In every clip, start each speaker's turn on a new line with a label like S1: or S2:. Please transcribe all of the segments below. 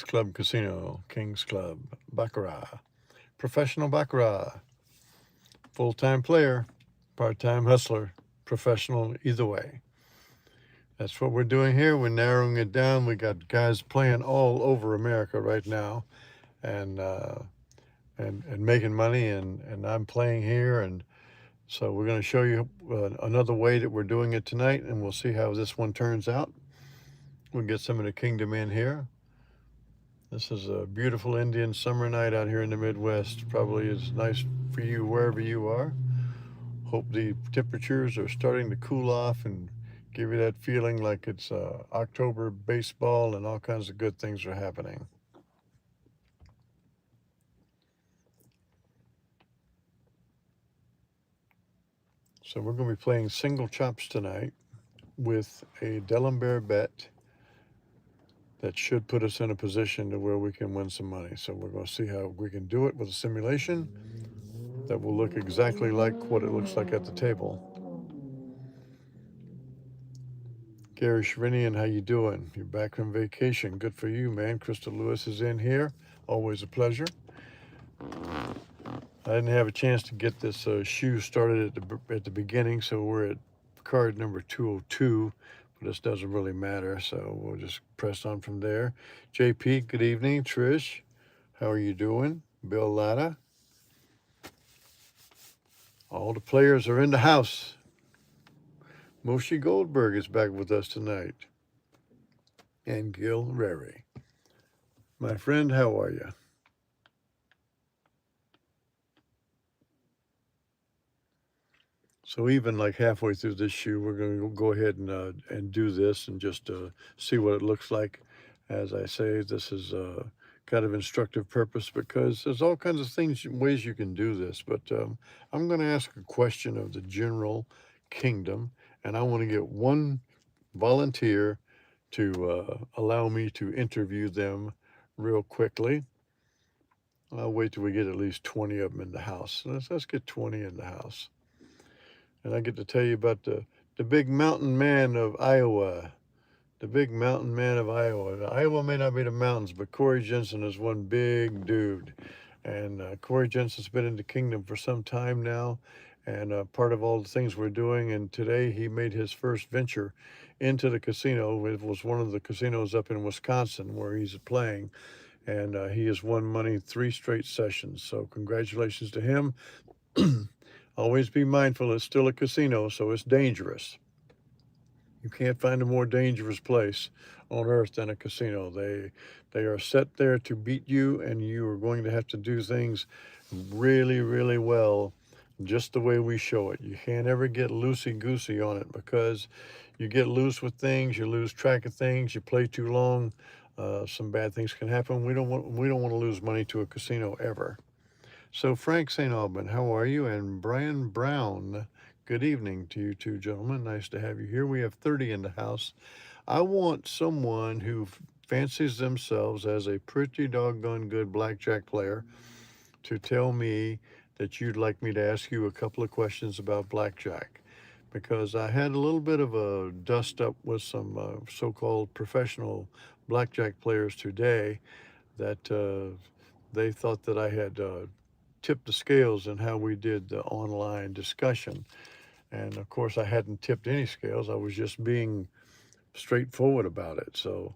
S1: Club Casino, Kings Club, Baccarat, professional Baccarat, full-time player, part-time hustler, professional either way. That's what we're doing here. We're narrowing it down. We got guys playing all over America right now, and and making money, and I'm playing here, and so we're going to show you another way that we're doing it tonight, and we'll see how this one turns out. We'll get some of the kingdom in here. This is a beautiful Indian summer night out here in the Midwest. Probably is nice for you wherever you are. Hope the temperatures are starting to cool off and give you that feeling like it's October baseball and all kinds of good things are happening. So we're going to be playing single chops tonight with a D'Alembert bet that should put us in a position to where we can win some money. So we're going to see how we can do it with a simulation that will look exactly like what it looks like at the table. Gary Shrinian, how you doing? You're back from vacation. Good for you, man. Crystal Lewis is in here. Always a pleasure. I didn't have a chance to get this shoe started at the beginning, so we're at card number 202, but this doesn't really matter, so we'll just press on from there. JP, good evening. Trish, how are you doing? Bill Latta. All the players are in the house. Moshe Goldberg is back with us tonight. And Gil Rary. My friend, how are you? So even like halfway through this shoe, we're going to go ahead and do this and just see what it looks like. As I say, this is kind of instructive purpose because there's all kinds of things, ways you can do this. But I'm going to ask a question of the general kingdom, and I want to get one volunteer to allow me to interview them real quickly. I'll wait till we get at least 20 of them in the house. Let's get 20 in the house. And I get to tell you about the big mountain man of Iowa. The big mountain man of Iowa. Iowa may not be the mountains, but Corey Jensen is one big dude. And Corey Jensen's been in the kingdom for some time now, and part of all the things we're doing. And today he made his first venture into the casino. It was one of the casinos up in Wisconsin where he's playing, and he has won money 3 straight sessions. So congratulations to him. Always be mindful, it's still a casino, so it's dangerous. You can't find a more dangerous place on earth than a casino. They are set there to beat you, and you are going to have to do things really, really well, just the way we show it. You can't ever get loosey-goosey on it because you get loose with things, you lose track of things, you play too long, some bad things can happen. We don't want to lose money to a casino ever. So, Frank St. Alban, how are you? And Brian Brown, good evening to you two gentlemen. Nice to have you here. We have 30 in the house. I want someone who fancies themselves as a pretty doggone good blackjack player to tell me that you'd like me to ask you a couple of questions about blackjack. Because I had a little bit of a dust up with some so called professional blackjack players today that they thought that I had tipped the scales in how we did the online discussion. And of course, I hadn't tipped any scales. I was just being straightforward about it. So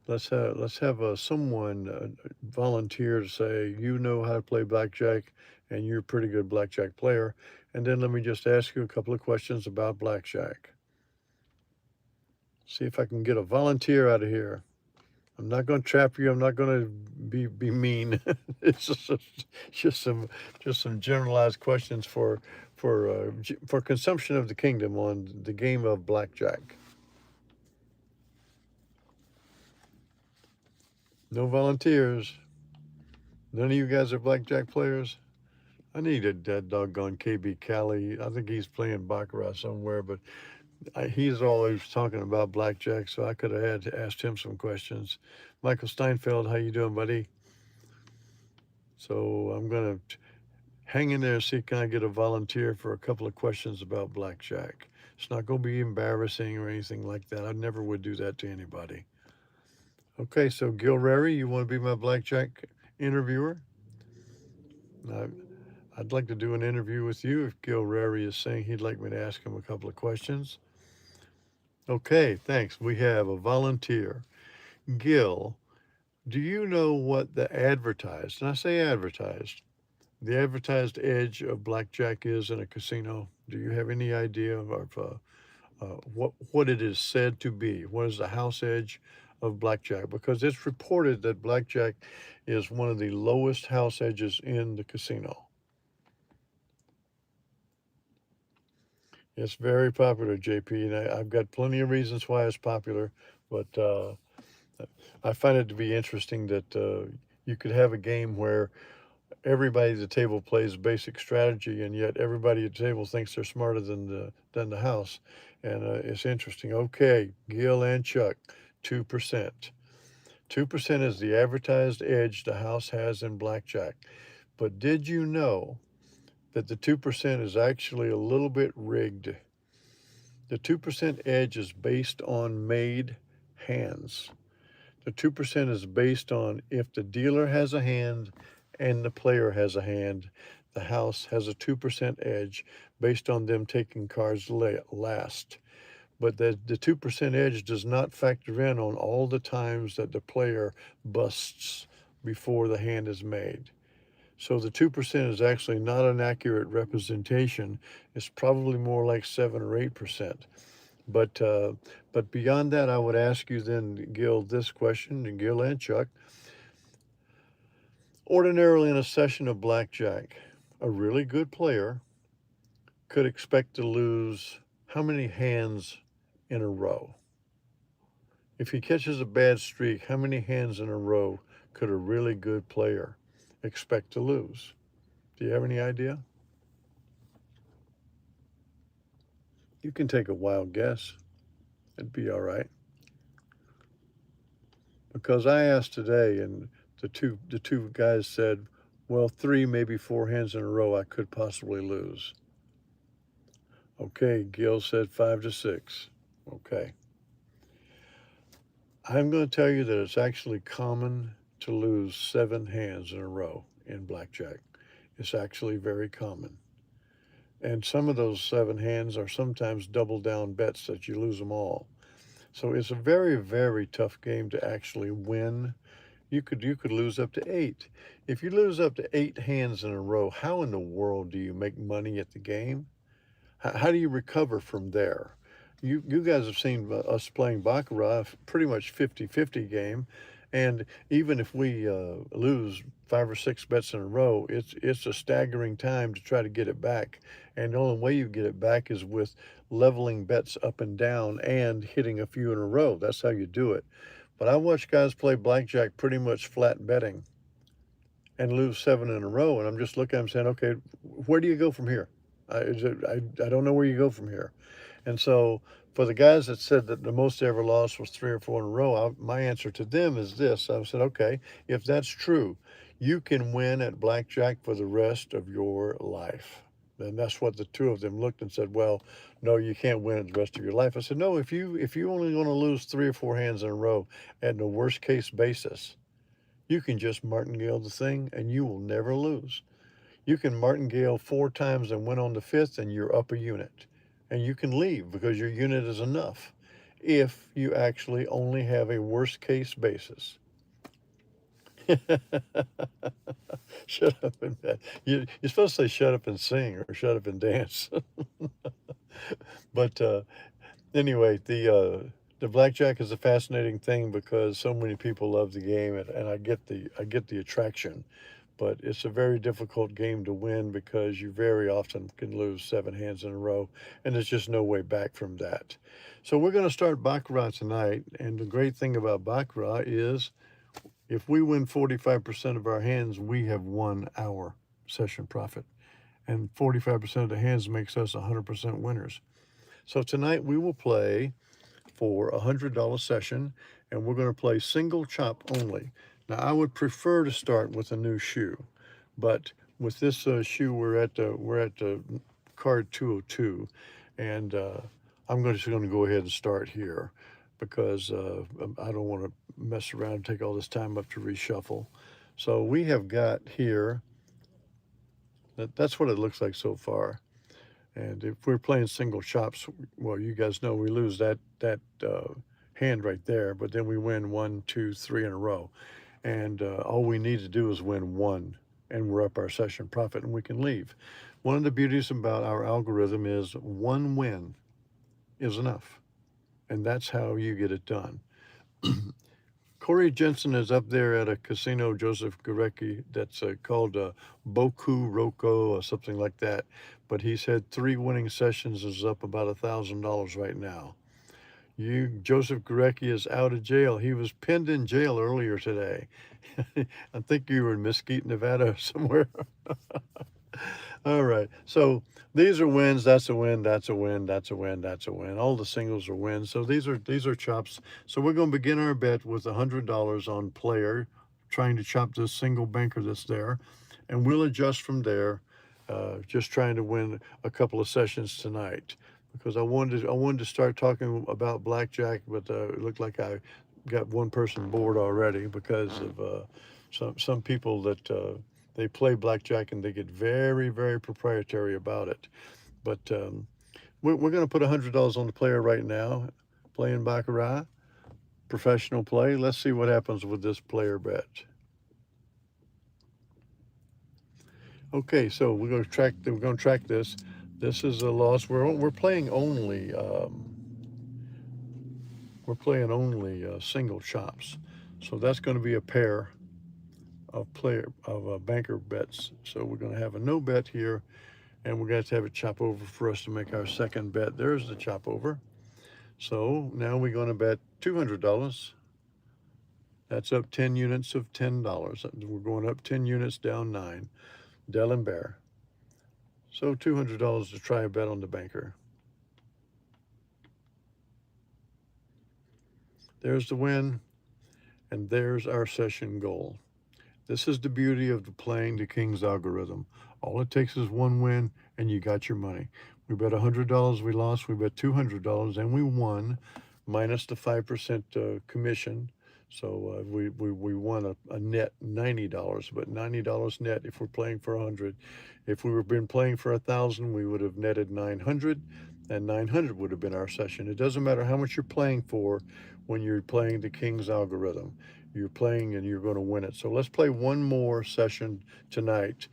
S1: let's have someone volunteer to say you know how to play blackjack and you're a pretty good blackjack player. And then let me just ask you a couple of questions about blackjack. See if I can get a volunteer out of here. I'm not going to trap you. I'm not going to be mean. It's just some just some generalized questions for consumption of the kingdom on the game of blackjack. No volunteers. None of you guys are blackjack players. I need a dead doggone KB Cali. I think he's playing baccarat somewhere, but he's always talking about blackjack, so I could have asked him some questions. Michael Steinfeld, how you doing, buddy? So I'm gonna hang in there, see can I get a volunteer for a couple of questions about blackjack. It's not going to be embarrassing or anything like that. I never would do that to anybody. Okay, so Gil Rary, you want to be my blackjack interviewer? I, I'd like to do an interview with you if Gil Rary is saying he'd like me to ask him a couple of questions. Okay, thanks. We have a volunteer. Gil, do you know what the advertised, and I say advertised, the advertised edge of blackjack is in a casino? Do you have any idea of what it is said to be? What is the house edge of blackjack? Because it's reported that blackjack is one of the lowest house edges in the casino. It's very popular, JP, and I've got plenty of reasons why it's popular, but I find it to be interesting that you could have a game where everybody at the table plays basic strategy, and yet everybody at the table thinks they're smarter than the house, and it's interesting. Okay, Gil and Chuck, 2%. 2% is the advertised edge the house has in blackjack. But did you know that the 2% is actually a little bit rigged? The 2% edge is based on made hands. The 2% is based on if the dealer has a hand and the player has a hand, the house has a 2% edge based on them taking cards last. But the 2% edge does not factor in on all the times that the player busts before the hand is made. So the 2% is actually not an accurate representation. It's probably more like 7 or 8%. But beyond that, I would ask you then, Gil, this question, and Gil and Chuck. Ordinarily, in a session of blackjack, a really good player could expect to lose how many hands in a row? If he catches a bad streak, how many hands in a row could a really good player expect to lose? Do you have any idea? You can take a wild guess. It'd be all right. Because I asked today, and the two guys said, well, 3, maybe 4 hands in a row I could possibly lose. Okay, Gil said 5 to 6. Okay. I'm going to tell you that it's actually common to lose 7 hands in a row in blackjack. It's actually very common. And some of those 7 hands are sometimes double down bets that you lose them all. So it's a very, very tough game to actually win. You could lose up to 8. If you lose up to 8 hands in a row, how in the world do you make money at the game? How do you recover from there? You guys have seen us playing baccarat, pretty much 50-50 game, and even if we lose 5 or 6 bets in a row, it's a staggering time to try to get it back. And the only way you get it back is with leveling bets up and down and hitting a few in a row. That's how you do it. But I watch guys play blackjack pretty much flat betting and lose 7 in a row, and I'm just looking at them saying, okay, where do you go from here? I don't know where you go from here. And so for the guys that said that the most they ever lost was 3 or 4 in a row, my answer to them is this. I said, okay, if that's true, you can win at blackjack for the rest of your life. And that's what the two of them looked and said, well, no, you can't win it the rest of your life. I said, no, if you only going to lose 3 or 4 hands in a row at the worst case basis, you can just martingale the thing and you will never lose. You can martingale 4 times and win on the 5th, and you're up a unit. And you can leave because your unit is enough if you actually only have a worst case basis. Shut up and you're supposed to say shut up and sing or shut up and dance. But anyway, the blackjack is a fascinating thing because so many people love the game, and I get the attraction. But it's a very difficult game to win because you very often can lose 7 hands in a row, and there's just no way back from that. So we're going to start baccarat tonight, and the great thing about baccarat is if we win 45% of our hands, we have won our session profit, and 45% of the hands makes us 100% winners. So tonight we will play for a $100 session, and we're going to play single chop only. Now I would prefer to start with a new shoe, but with this shoe we're at card 202, and I'm just going to go ahead and start here because I don't want to mess around and take all this time up to reshuffle. So we have got here, that's what it looks like so far. And if we're playing single chops, well, you guys know we lose that hand right there, but then we win 1, 2, 3 in a row. And all we need to do is win one, and we're up our session profit, and we can leave. One of the beauties about our algorithm is one win is enough, and that's how you get it done. Corey Jensen is up there at a casino, Joseph Gurecki, that's called Boku Roko or something like that. But he's had 3 winning sessions, is up about $1,000 right now. Joseph Gurecki is out of jail. He was pinned in jail earlier today. I think you were in Mesquite, Nevada somewhere. All right. So these are wins. That's a win. That's a win. That's a win. That's a win. All the singles are wins. So these are chops. So we're going to begin our bet with $100 on player, trying to chop this single banker that's there, and we'll adjust from there. Just trying to win a couple of sessions tonight, because I wanted to start talking about blackjack, but it looked like I got one person bored already because of some people that they play blackjack and they get very, very proprietary about it. But we're going to put $100 on the player right now, playing baccarat, professional play. Let's see what happens with this player bet. Okay, so we're going to track this. This is a loss. We're playing only single chops, so that's going to be a pair of banker bets. So we're going to have a no bet here, and we're going to have a chop over for us to make our second bet. There's the chop over. So now we're going to bet $200. That's up 10 units of $10. We're going up 10 units, down 9. D'Alembert. So $200 to try a bet on the banker. There's the win, and there's our session goal. This is the beauty of playing the King's algorithm. All it takes is one win, and you got your money. We bet $100, we lost. We bet $200, and we won, minus the 5% commission. So we won a net $90, but $90 net if we're playing for 100. If we were been playing for 1,000, we would have netted 900, and 900 would have been our session. It doesn't matter how much you're playing for when you're playing the King's algorithm. You're playing and you're going to win it. So let's play one more session tonight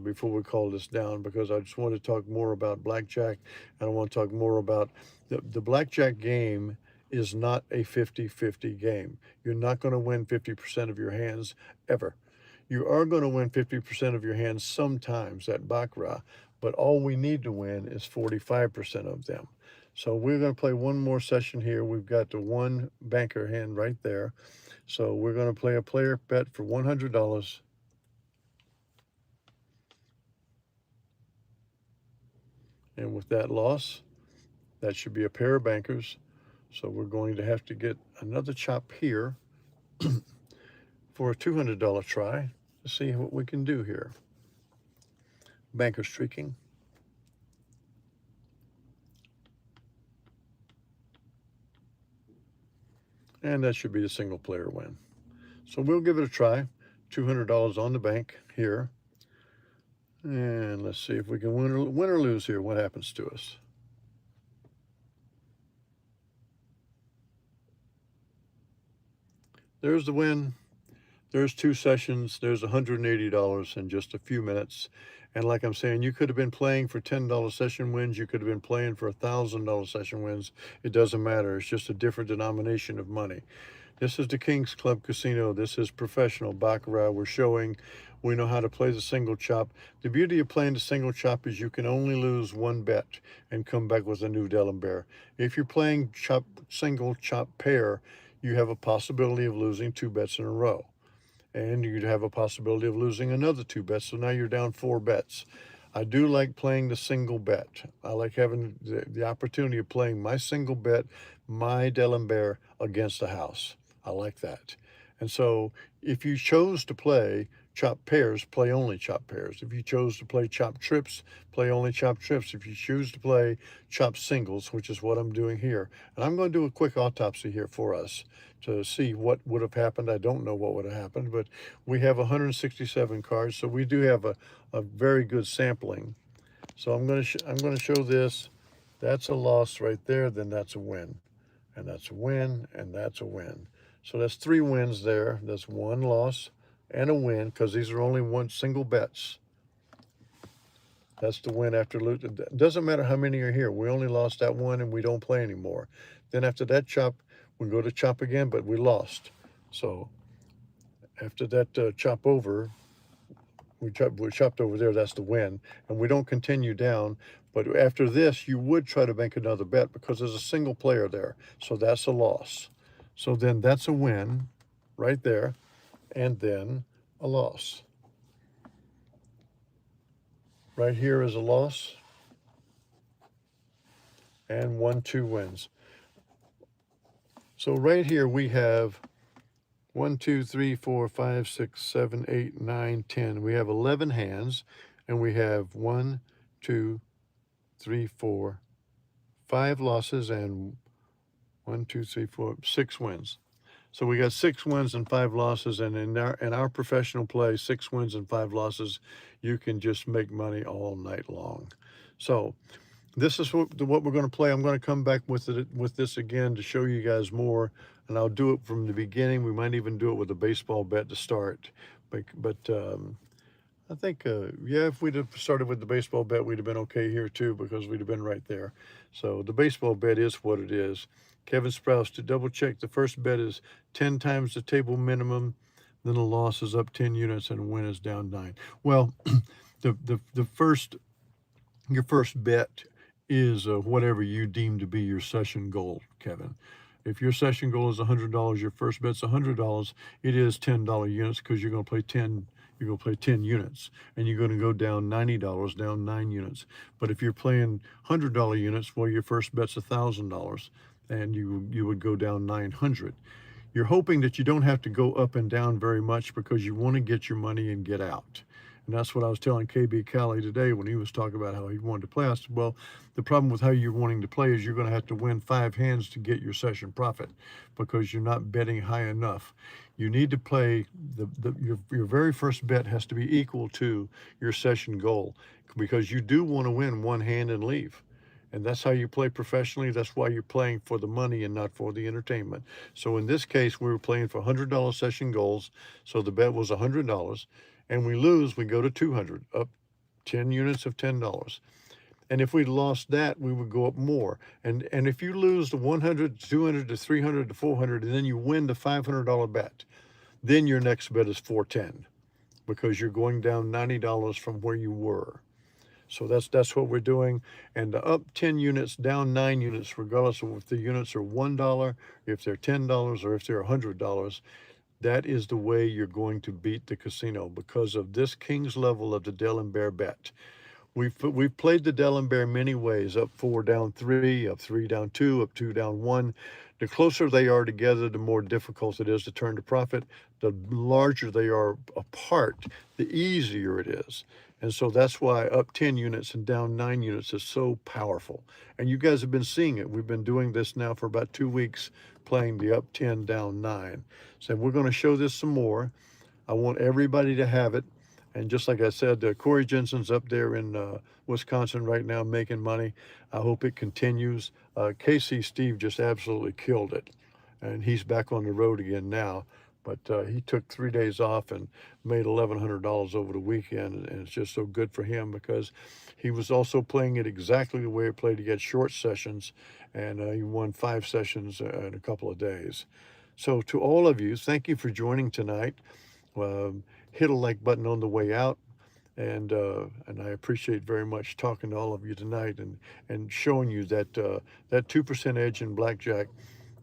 S1: before we call this down, because I just want to talk more about blackjack, and I want to talk more about the blackjack game is not a 50-50 game. You're not going to win 50% of your hands ever. You are going to win 50% of your hands sometimes at baccarat, but all we need to win is 45% of them. So we're going to play one more session here. We've got the one banker hand right there. So we're going to play a player bet for $100. And with that loss, that should be a pair of bankers. So we're going to have to get another chop here for a $200 try to see what we can do here. Banker streaking. And that should be a single player win. So we'll give it a try. $200 on the bank here. And let's see if we can win or lose here. What happens to us? There's the win. There's 2 sessions. There's $180 in just a few minutes. And like I'm saying, you could have been playing for $10 session wins. You could have been playing for $1,000 session wins. It doesn't matter. It's just a different denomination of money. This is the King's Club Casino. This is professional baccarat. We're showing we know how to play the single chop. The beauty of playing the single chop is you can only lose one bet and come back with a new D'Alembert. If you're playing single chop pair, you have a possibility of losing 2 bets in a row. And you'd have a possibility of losing another 2 bets. So now you're down 4 bets. I do like playing the single bet. I like having the opportunity of playing my single bet, my D'Alembert against the house. I like that. And so if you chose to play chop pairs, play only chop pairs. If you chose to play chop trips, play only chop trips. If you choose to play chop singles, which is what I'm doing here. And I'm going to do a quick autopsy here for us to see what would have happened. I don't know what would have happened, but we have 167 cards, so we do have a very good sampling. So I'm going to show this. That's a loss right there, then that's a win. And that's a win, and that's a win. So that's 3 wins there. That's 1 loss and a win, because these are only one single bets. That's the win after losing. It doesn't matter how many are here. We only lost that one, and we don't play anymore. Then after that chop, we go to chop again, but we lost. So after that chop over, we chopped over there, that's the win. And we don't continue down. But after this, you would try to make another bet because there's a single player there. So that's a loss. So then that's a win right there, and then a loss. Right here is a loss, and 1, 2 wins. So right here we have 1, 2, 3, 4, 5, 6, 7, 8, 9, 10. We have 11 hands, and we have 1, 2, 3, 4, 5 losses, and 1, 2, 3, 4, 6 wins. So we got 6 wins and 5 losses, and in our professional play, 6 wins and 5 losses, you can just make money all night long. So this is what we're going to play. I'm going to come back with this again to show you guys more, and I'll do it from the beginning. We might even do it with a baseball bet to start, but I think, yeah, if we'd have started with the baseball bet, we'd have been okay here too, because we'd have been right there. So the baseball bet is what it is. Kevin Sprouse, to double check, the first bet is 10 times the table minimum, then the loss is up 10 units and a win is down 9. Well, your first bet is whatever you deem to be your session goal, Kevin. If your session goal is $100, your first bet's $100. It is $10 units, because you're going to play 10. You're going to play 10 units, and you're going to go down $90, down 9 units. But if you're playing $100 units, well, your first bet's $1,000, and you would go down 900. You're hoping that you don't have to go up and down very much, because you want to get your money and get out. And that's what I was telling KB Cali today when he was talking about how he wanted to play. I said, well, the problem with how you're wanting to play is you're going to have to win 5 hands to get your session profit, because you're not betting high enough. You need to play, your very first bet has to be equal to your session goal, because you do want to win 1 hand and leave. And that's how you play professionally. That's why you're playing for the money and not for the entertainment. So in this case, we were playing for $100 session goals. So the bet was $100, and we lose, we go to 200, up 10 units of $10. And if we lost that, we would go up more. And if you lose the 100, 200 to 300 to 400, and then you win the $500 bet, then your next bet is 410, because you're going down $90 from where you were. So that's what we're doing. And up 10 units, down 9 units, regardless of if the units are $1, if they're $10, or if they're $100, that is the way you're going to beat the casino, because of this king's level of the Dell and Bear bet. We've played the Dell and Bear many ways: up 4, down 3, up 3, down 2, up 2, down 1. The closer they are together, the more difficult it is to turn to profit. The larger they are apart, the easier it is. And so that's why up 10 units and down 9 units is so powerful. And you guys have been seeing it. We've been doing this now for about 2 weeks, playing the up 10, down 9. So we're going to show this some more. I want everybody to have it. And just like I said, Corey Jensen's up there in Wisconsin right now making money. I hope it continues. KC Steve just absolutely killed it. And he's back on the road again now. But he took 3 days off and made $1,100 over the weekend. And it's just so good for him, because he was also playing it exactly the way it played. He had short sessions, and he won 5 sessions in a couple of days. So to all of you, thank you for joining tonight. Hit a like button on the way out, and I appreciate very much talking to all of you tonight, and showing you that that 2% edge in blackjack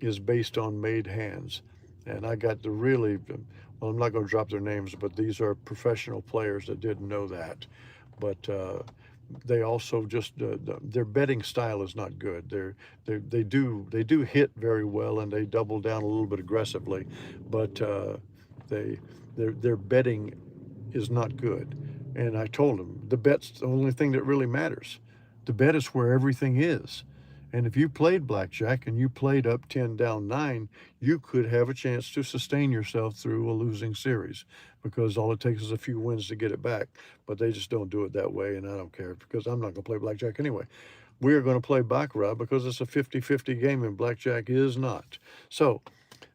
S1: is based on made hands. And I got the really, well, I'm not going to drop their names, but these are professional players that didn't know that. But they also just their betting style is not good. They do hit very well, and they double down a little bit aggressively, but their betting is not good. And I told him the bet's the only thing that really matters. The bet is where everything is. And if you played blackjack and you played up 10 down 9, you could have a chance to sustain yourself through a losing series, because all it takes is a few wins to get it back. But they just don't do it that way, and I don't care, because I'm not going to play blackjack anyway. We are going to play baccarat because it's a 50-50 game and blackjack is not. So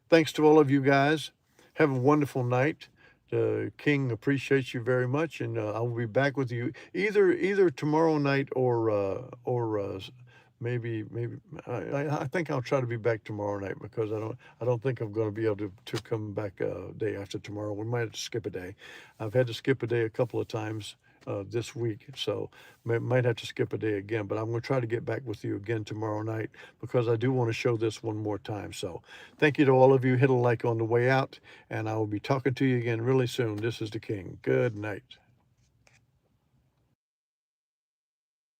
S1: thanks to all of you guys. Have a wonderful night. King appreciates you very much, and I will be back with you either tomorrow night or maybe I think I'll try to be back tomorrow night, because I don't think I'm going to be able to come back day after tomorrow. We might have to skip a day. I've had to skip a day a couple of times this week, so might have to skip a day again. But I'm going to try to get back with you again tomorrow night, because I do want to show this one more time. So thank you to all of you. Hit a like on the way out, and I will be talking to you again really soon. This is the King. Good night.